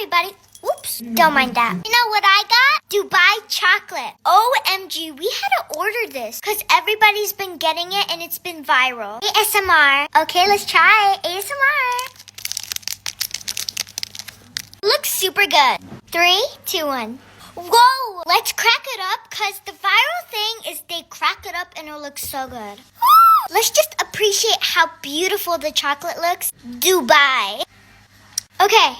everybody. Oops, don't mind that. You know what I got? Dubai chocolate. OMG, we had to order this because everybody's been getting it and it's been viral. ASMR. Okay, let's try ASMR. Looks super good. 3, 2, 1. Whoa, let's crack it up because the viral thing is they crack it up and it looks so good. Let's just appreciate how beautiful the chocolate looks. Dubai. Okay.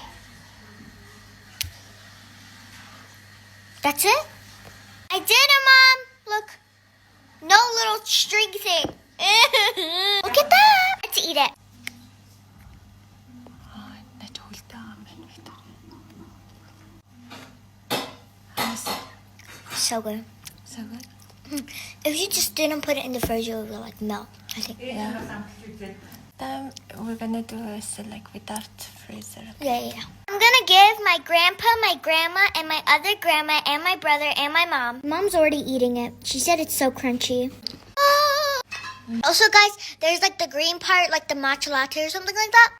That's it? I did it, Mom. Look. No little string thing. Look at that. Let's eat it. So good. So good. If you just didn't put it in the fridge, it would like melt, I think. Yeah. Then we're gonna do a select without freezer. Yeah. I'm gonna give my grandpa, my grandma, and my other grandma, and my brother, and my mom. Mom's already eating it. She said it's so crunchy. Also, guys, there's like the green part, like the matcha latte or something like that.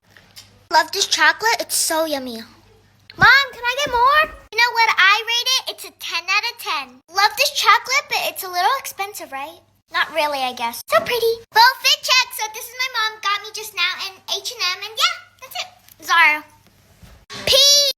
Love this chocolate. It's so yummy. Mom, can I get more? You know what I rate it? It's a 10 out of 10. Love this chocolate, but it's a little expensive, right? Not really, I guess. So pretty. Well, fit check. So this is my mom. Got me just now. And H&M. And yeah, that's it. Zara. Peace.